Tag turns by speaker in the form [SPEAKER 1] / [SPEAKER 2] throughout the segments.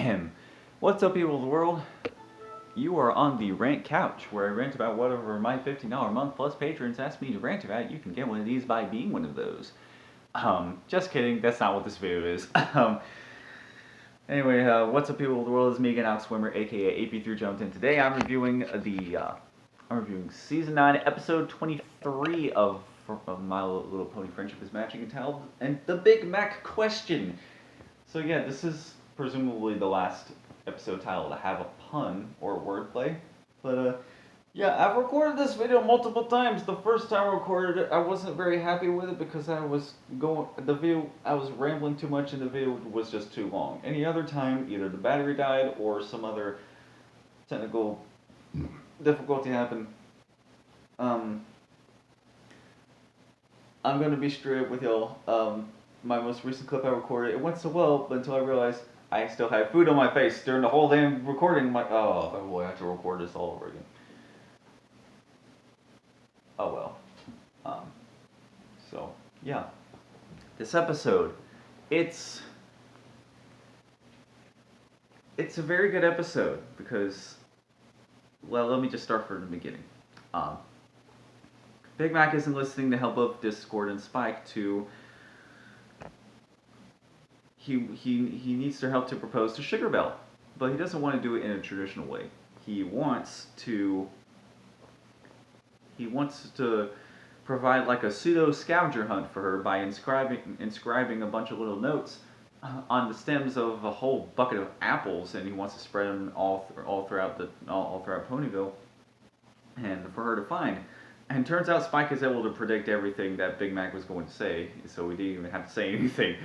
[SPEAKER 1] Ahem. What's up, people of the world? You are on the rant couch, where I rant about whatever my $15 a month plus patrons ask me to rant about. You can get one of these by being one of those. Just kidding. That's not what this video is. Anyway, what's up, people of the world? It's me again, Alex Swimmer, aka AP3 Jumped In. Today, I'm reviewing season 9, episode 23 of My Little Pony Friendship is Matching entitled and the Big Mac Question. So yeah, this is presumably the last episode title to have a pun or wordplay. But yeah, I've recorded this video multiple times. The first time I recorded it, I wasn't very happy with it because I was rambling too much and the video was just too long. Any other time, either the battery died or some other technical difficulty happened. I'm gonna be straight up with y'all. My most recent clip I recorded, it went so well, but until I realized I still had food on my face during the whole damn recording. I'm like, oh boy, I have to record this all over again. Oh well. So yeah, this episode, it's a very good episode because, well, let me just start from the beginning. Big Mac is enlisting the help of Discord and Spike to. He needs their help to propose to Sugar Belle, but he doesn't want to do it in a traditional way. He wants to provide like a pseudo scavenger hunt for her by inscribing a bunch of little notes on the stems of a whole bucket of apples, and he wants to spread them all throughout Ponyville, and for her to find. And turns out Spike is able to predict everything that Big Mac was going to say, so we didn't even have to say anything.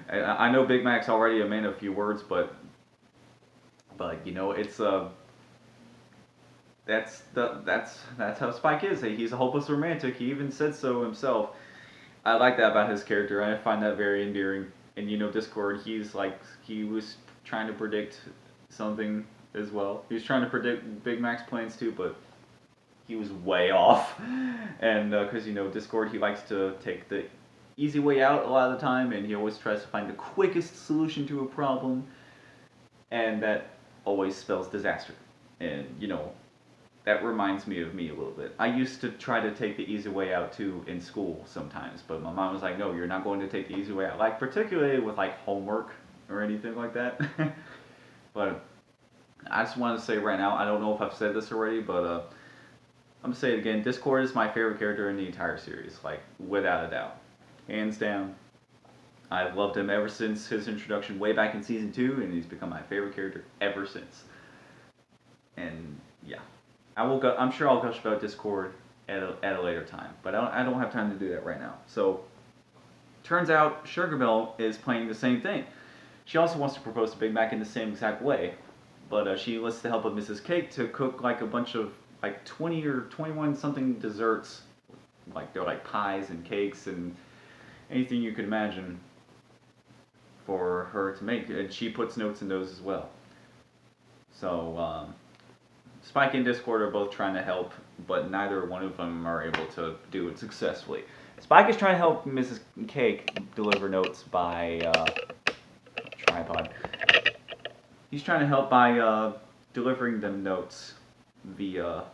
[SPEAKER 1] I know Big Mac's already a man of few words, but you know, it's that's how Spike is. He's a hopeless romantic. He even said so himself. I like that about his character. I find that very endearing. And you know, Discord, he was trying to predict something as well. He was trying to predict Big Mac's plans too, but he was way off. And because you know, Discord, he likes to take the easy way out a lot of the time, and he always tries to find the quickest solution to a problem, and that always spells disaster. And you know, that reminds me of me a little bit. I used to try to take the easy way out too in school sometimes, but my mom was like, no, you're not going to take the easy way out. Like, particularly with like homework or anything like that. But I just want to say right now, I don't know if I've said this already, but I'm going to say it again. Discord is my favorite character in the entire series, like, without a doubt. Hands down. I've loved him ever since his introduction way back in Season 2, and he's become my favorite character ever since. And, yeah. I'm sure I'll gush about Discord at a later time, but I don't have time to do that right now. So, turns out Sugar Belle is playing the same thing. She also wants to propose to Big Mac in the same exact way, but she enlists the help of Mrs. Cake to cook like a bunch of like 20 or 21 something desserts, like they're like pies and cakes and anything you could imagine for her to make, and she puts notes in those as well. So Spike and Discord are both trying to help, but neither one of them are able to do it successfully. Spike is trying to help Mrs. Cake deliver notes by tripod. He's trying to help by delivering them notes via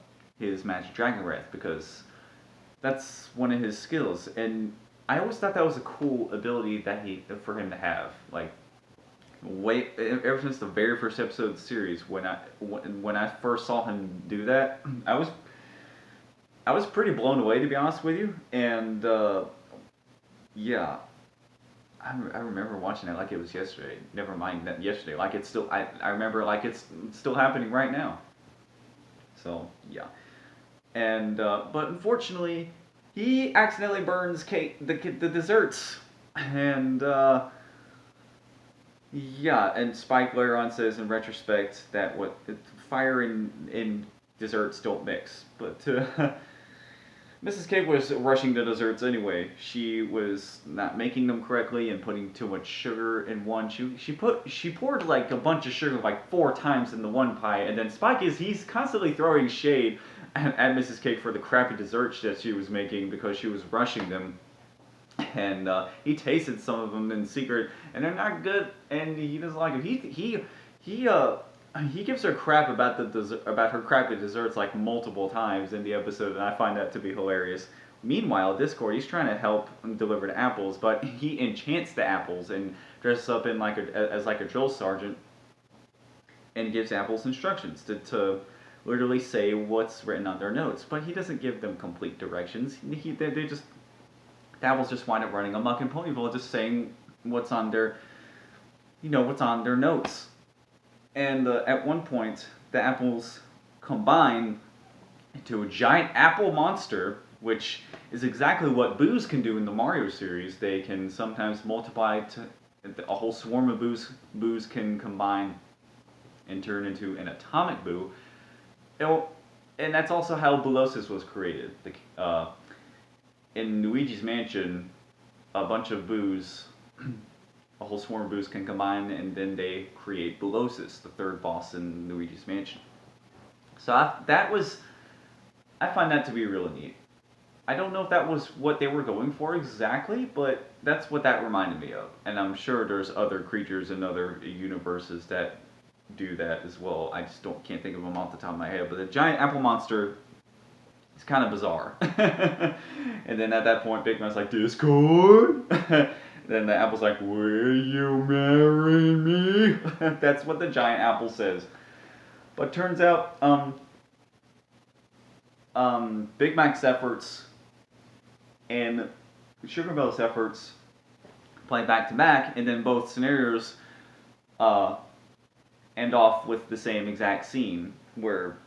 [SPEAKER 1] his magic dragon breath, because that's one of his skills, and I always thought that was a cool ability for him to have. Like, ever since the very first episode of the series, when I first saw him do that, I was pretty blown away, to be honest with you. And yeah, I remember watching it like it was yesterday. Never mind that yesterday, like it's still I remember like it's still happening right now. So yeah, and but unfortunately, he accidentally burns the desserts, and yeah, and Spike later on says in retrospect that fire and desserts don't mix, but Mrs. Cake was rushing the desserts anyway. She was not making them correctly and putting too much sugar in one. She poured like a bunch of sugar like 4 times in the one pie, and then he's constantly throwing shade at Mrs. Cake for the crappy desserts that she was making because she was rushing them. And he tasted some of them in secret, and they're not good, and he doesn't like them. he he gives her crap about about her crappy desserts like multiple times in the episode, and I find that to be hilarious. Meanwhile, Discord, he's trying to help deliver the apples, but he enchants the apples and dresses up in like as like a drill sergeant and gives apples instructions to literally say what's written on their notes. But he doesn't give them complete directions. They just the apples just wind up running amok in Ponyville, just saying what's on their what's on their notes. And at one point, the apples combine into a giant apple monster, which is exactly what boos can do in the Mario series. They can sometimes multiply to a whole swarm of boos can combine and turn into an atomic boo. And that's also how Bolosis was created. In Luigi's Mansion, a bunch of boos, a whole swarm of boos can combine, and then they create Bolosis, the third boss in Luigi's Mansion. So I find that to be really neat. I don't know if that was what they were going for exactly, but that's what that reminded me of. And I'm sure there's other creatures in other universes that do that as well. I just can't think of them off the top of my head. But the giant apple monster is kind of bizarre. And then at that point, Big Man's like, Discord? Then the apple's like, will you marry me? That's what the giant apple says. But turns out, Big Mac's efforts and Sugar Bell's efforts play back to back, and then both scenarios end off with the same exact scene where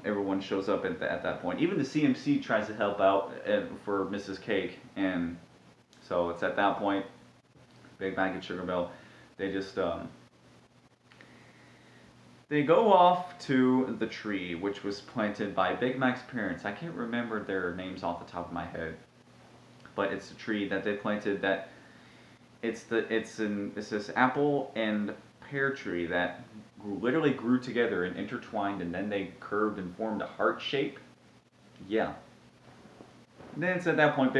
[SPEAKER 1] everyone shows up at that point. Even the CMC tries to help out for Mrs. Cake, and so it's at that point, Big Mac and Sugar Bell, they just they go off to the tree, which was planted by Big Mac's parents. I can't remember their names off the top of my head, but it's a tree that they planted. That it's this apple and pear tree that literally grew together and intertwined, and then they curved and formed a heart shape. Yeah. And then it's at that point,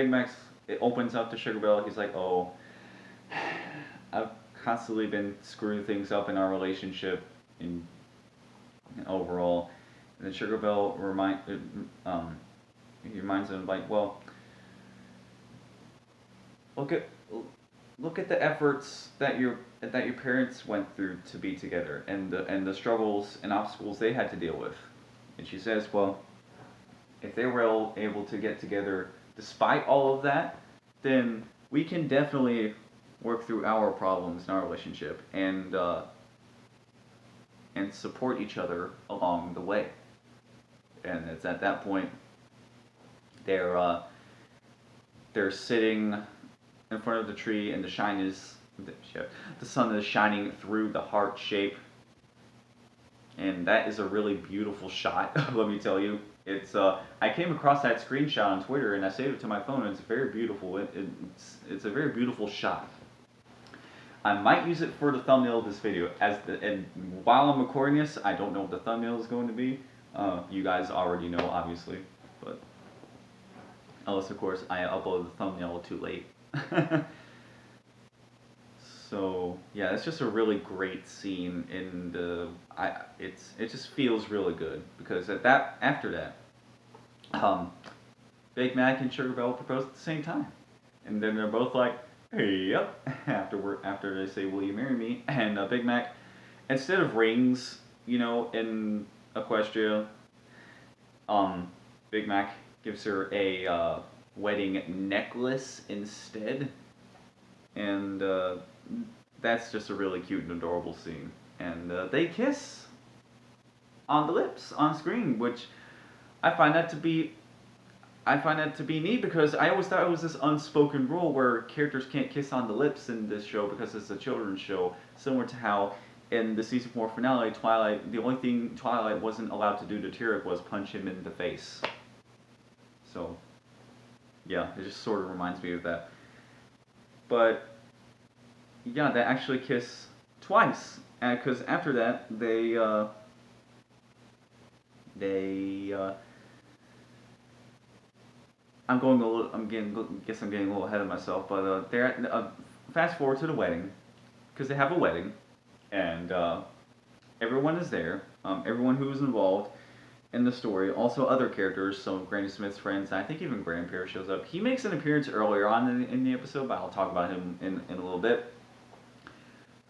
[SPEAKER 1] it opens up to Sugar Bell. He's like, "Oh, I've constantly been screwing things up in our relationship, in overall." And then Sugar Bell he reminds him like, "Well, look at the efforts that your parents went through to be together, and the struggles and obstacles they had to deal with." And she says, "Well, if they were able to get together despite all of that, then we can definitely work through our problems in our relationship and support each other along the way." And it's at that point they're sitting in front of the tree, and the sun is shining through the heart shape, and that is a really beautiful shot. Let me tell you, it's I came across that screenshot on Twitter, and I saved it to my phone, and it's very beautiful. It's a very beautiful shot. I might use it for the thumbnail of this video. And while I'm recording this, I don't know what the thumbnail is going to be. You guys already know, obviously, but unless of course I upload the thumbnail too late. So yeah, it's just a really great scene, and it just feels really good because after that, Big Mac and Sugar Bell propose at the same time, and then they're both like, "Hey, yep." After they say, "Will you marry me?" And Big Mac, instead of rings, in Equestria, Big Mac gives her a wedding necklace instead, and that's just a really cute and adorable scene. And they kiss on the lips on screen, which I find that to be neat because I always thought it was this unspoken rule where characters can't kiss on the lips in this show because it's a children's show, similar to how in the season 4 finale, Twilight, the only thing Twilight wasn't allowed to do to Tyrek was punch him in the face. So, yeah, it just sort of reminds me of that. But, yeah, they actually kiss twice, because after that, I'm getting a little ahead of myself, but they're fast forward to the wedding, because they have a wedding, and everyone is there. Everyone who was involved in the story. Also, other characters. So Granny Smith's friends. And I think even Grandpa shows up. He makes an appearance earlier on in the episode, but I'll talk about him in a little bit.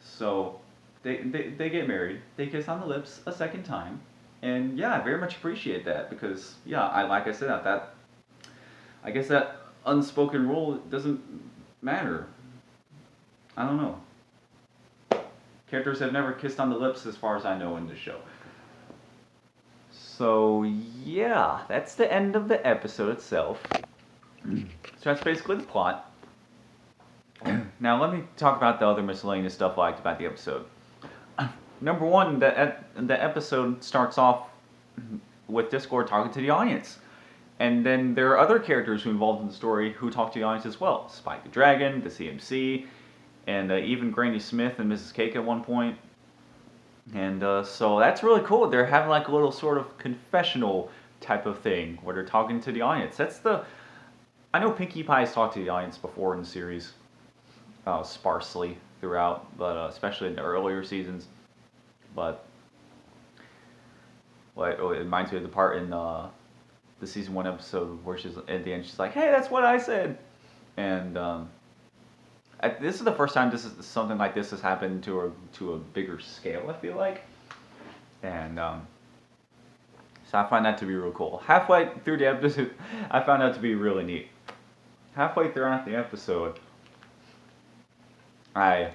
[SPEAKER 1] So they get married. They kiss on the lips a second time. And yeah, I very much appreciate that because yeah, like I said, that I guess that unspoken rule doesn't matter. I don't know. Characters have never kissed on the lips as far as I know in the show. So yeah, that's the end of the episode itself. So that's basically the plot. Now let me talk about the other miscellaneous stuff I liked about the episode. Number one, the episode starts off with Discord talking to the audience. And then there are other characters who are involved in the story who talk to the audience as well. Spike the Dragon, the CMC, and even Granny Smith and Mrs. Cake at one point. And so that's really cool. They're having like a little sort of confessional type of thing where they're talking to the audience. I know Pinkie Pie's talked to the audience before in the series, sparsely throughout, but especially in the earlier seasons. But it reminds me of the part in the season 1 episode where she's at the end. She's like, "Hey, that's what I said," and this is the first time something like this has happened to a bigger scale. I feel like, and so I find that to be real cool. Halfway through the episode, I found that to be really neat. Halfway throughout the episode, I'm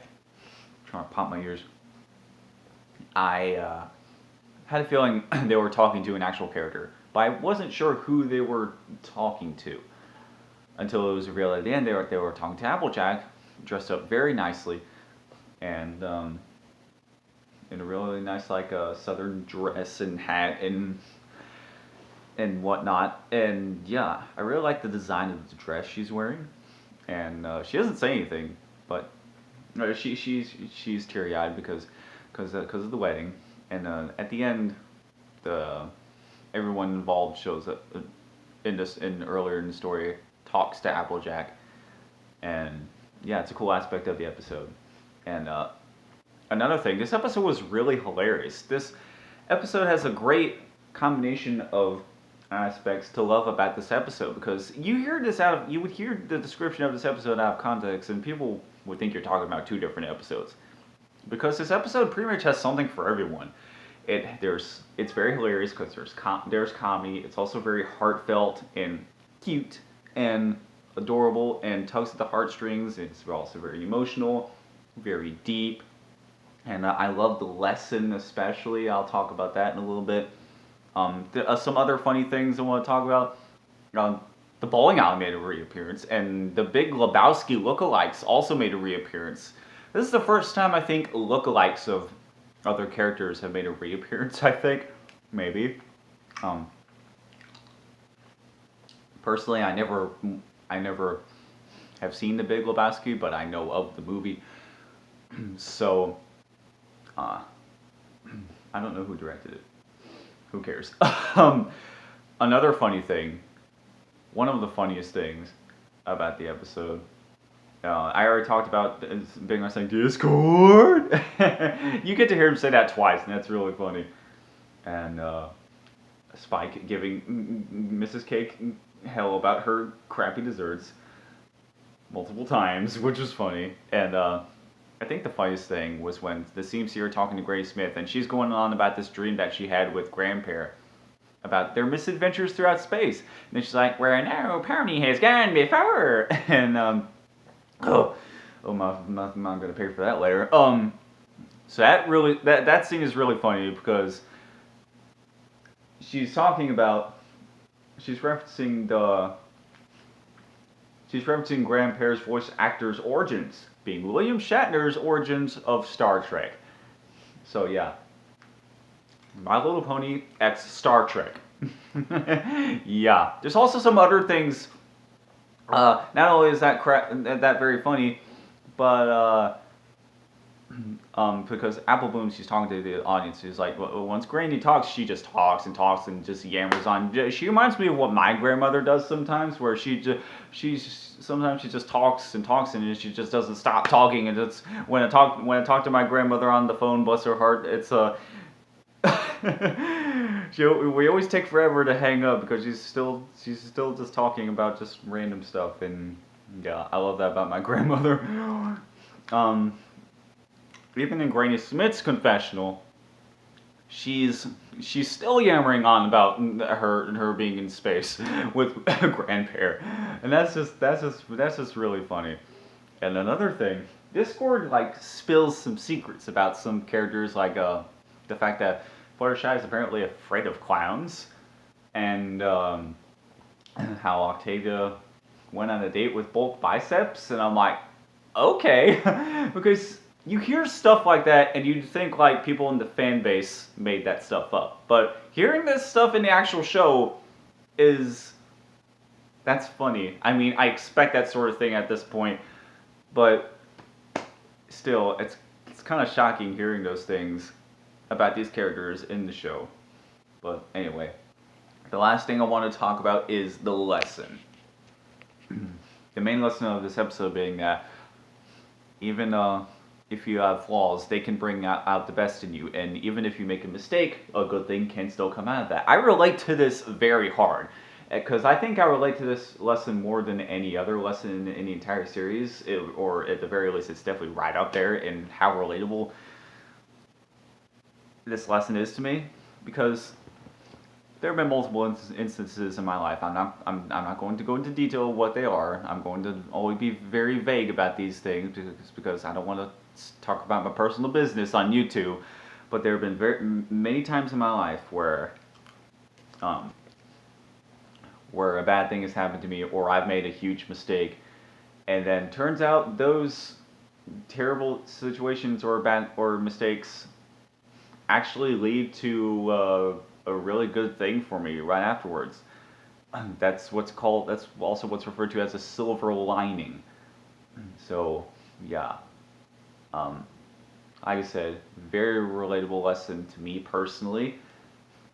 [SPEAKER 1] trying to pop my ears. I had a feeling they were talking to an actual character, but I wasn't sure who they were talking to until it was revealed at the end they were talking to Applejack, dressed up very nicely, and in a really nice like southern dress and hat and whatnot. And yeah, I really like the design of the dress she's wearing, and she doesn't say anything, but she's teary eyed because of the wedding. And at the end, everyone involved shows up earlier in the story, talks to Applejack, and yeah, it's a cool aspect of the episode. And another thing, this episode was really hilarious. This episode has a great combination of aspects to love about this episode because you would hear the description of this episode out of context, and people would think you're talking about two different episodes. Because this episode pretty much has something for everyone. It's very hilarious because there's comedy. It's also very heartfelt and cute and adorable and tugs at the heartstrings. It's also very emotional, very deep, and I love the lesson especially. I'll talk about that in a little bit. Some other funny things I want to talk about. The bowling alley made a reappearance, and the Big Lebowski lookalikes also made a reappearance. This is the first time I think lookalikes of other characters have made a reappearance, I think. Maybe. Personally, I never have seen The Big Lebowski, but I know of the movie. So, I don't know who directed it. Who cares? Another funny thing, one of the funniest things about the episode, I already talked about Big Man saying Discord. You get to hear him say that twice, and that's really funny. And Spike giving Mrs. Cake hell about her crappy desserts multiple times, which was funny. And I think the funniest thing was when the CMC are talking to Granny Smith, and she's going on about this dream that she had with Grandpa about their misadventures throughout space. And then she's like, "Where no pony has gone before," and I'm gonna pay for that later. So that scene is really funny because she's referencing Grandpa's voice actor's origins, being William Shatner's origins of Star Trek. So yeah, My Little Pony X Star Trek. Yeah, there's also some other things. Not only is that very funny, but because Apple Bloom, she's talking to the audience. She's like, once Granny talks, she just talks and talks and just yammers on. She reminds me of what my grandmother does sometimes, where sometimes she just talks and talks and she just doesn't stop talking. And it's when I talk to my grandmother on the phone, bless her heart, We always take forever to hang up because she's still just talking about just random stuff, and yeah, I love that about my grandmother. Um, Even in Granny Smith's confessional, she's still yammering on about her being in space with a grandparent, and that's just really funny. And another thing, Discord like spills some secrets about some characters, like the fact that Fluttershy is apparently afraid of clowns, and how Octavia went on a date with bulk biceps, and I'm like, okay, because you hear stuff like that and you think like people in the fan base made that stuff up, but hearing this stuff in the actual show is that's funny. I mean, I expect that sort of thing at this point, but still, it's kind of shocking hearing those things about these characters in the show. But anyway, the last thing I want to talk about is the lesson. The main lesson of this episode being that even if you have flaws, they can bring out the best in you, and even if you make a mistake, a good thing can still come out of that. I relate to this very hard, because I think I relate to this lesson more than any other lesson in the entire series, or at the very least, it's definitely right up there in how relatable this lesson is to me, because there have been multiple instances in my life. I'm not going to go into detail of what they are. I'm going to always be very vague about these things because I don't want to talk about my personal business on YouTube. But there have been many times in my life where a bad thing has happened to me, or I've made a huge mistake, and then turns out those terrible situations or mistakes actually lead to a really good thing for me right afterwards. That's also what's referred to as a silver lining. So yeah, like I said, very relatable lesson to me personally,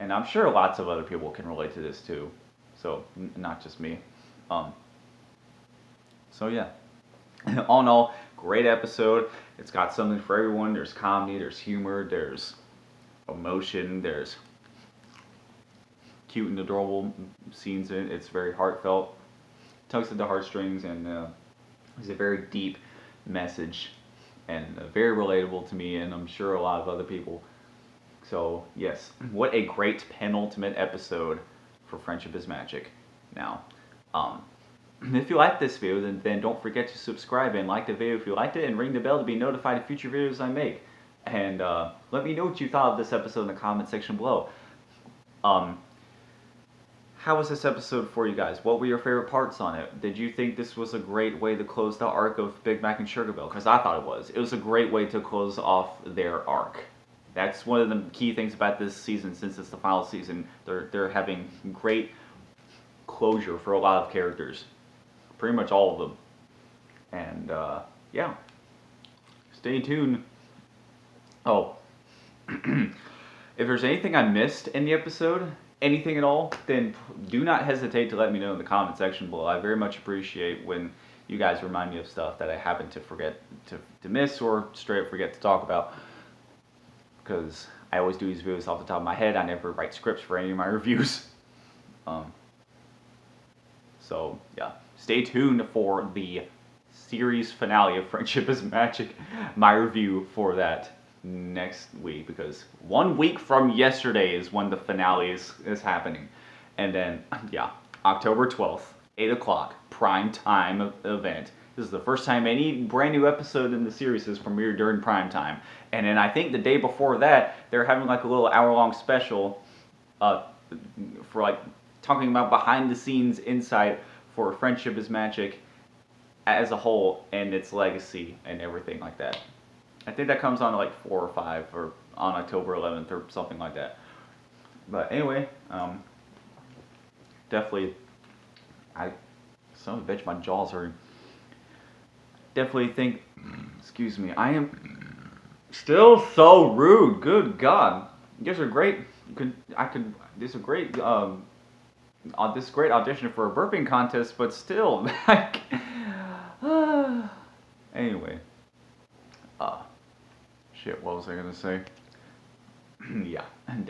[SPEAKER 1] and I'm sure lots of other people can relate to this too. So not just me. So yeah, all in all, great episode. It's got something for everyone. There's comedy, there's humor, there's emotion, there's cute and adorable scenes in it. It's very heartfelt, tugs at the heartstrings, and it's a very deep message, and very relatable to me, and I'm sure a lot of other people. So yes, what a great penultimate episode for Friendship is Magic. Now, if you like this video, then don't forget to subscribe and like the video if you liked it, and ring the bell to be notified of future videos I make. And let me know what you thought of this episode in the comment section below. How was this episode for you guys? What were your favorite parts on it? Did you think this was a great way to close the arc of Big Mac and Sugar Belle? Because I thought it was. It was a great way to close off their arc. That's one of the key things about this season, since it's the final season. They're having great closure for a lot of characters. Pretty much all of them. And yeah. Stay tuned. Oh. If there's anything I missed in the episode, anything at all, then do not hesitate to let me know in the comment section below. I very much appreciate when you guys remind me of stuff that I happen to forget to miss, or straight up forget to talk about. Because I always do these videos off the top of my head. I never write scripts for any of my reviews. So yeah, stay tuned for the series finale of Friendship is Magic, my review for that next week, because 1 week from yesterday is when the finale is happening. And then yeah, October 12th, 8 o'clock, prime time event. This is the first time any brand new episode in the series is premiered during prime time. And then I think the day before that, they're having like a little hour-long special for like talking about behind the scenes insight for Friendship is Magic as a whole and its legacy and everything like that. I think that comes on like 4 or 5 or on October 11th or something like that. But anyway, definitely, son of a bitch, my jaw's hurting. Definitely think, excuse me, I am still so rude. Good God, you guys are great. This is a great, this great audition for a burping contest, but still, like, anyway, shit, what was I gonna say? Yeah,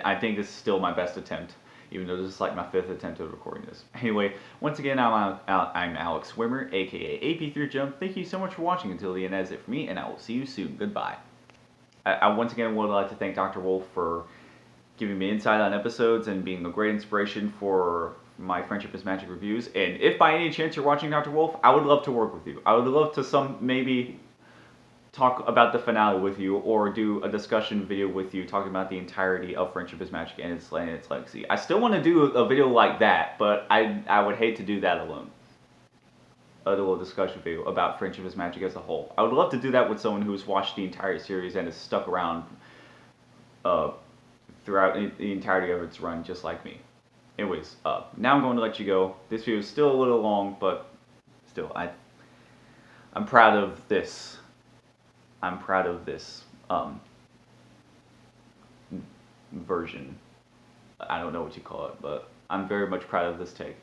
[SPEAKER 1] I think this is still my best attempt, even though this is like my 5th attempt at recording this. Anyway, once again, I'm Alex Swimmer, aka AP3Jump. Thank you so much for watching until the end. That's it for me, and I will see you soon. Goodbye. I once again would like to thank Dr. Wolf for giving me insight on episodes and being a great inspiration for my Friendship is Magic reviews. And if by any chance you're watching Dr. Wolf, I would love to work with you. I would love to maybe talk about the finale with you, or do a discussion video with you talking about the entirety of Friendship is Magic and its legacy. I still want to do a video like that, but I would hate to do that alone. A little discussion video about Friendship is Magic as a whole. I would love to do that with someone who's watched the entire series and has stuck around throughout the entirety of its run, just like me. Anyways, now I'm going to let you go. This video is still a little long, but still, I'm proud of this. I'm proud of this version. I don't know what you call it, but I'm very much proud of this take.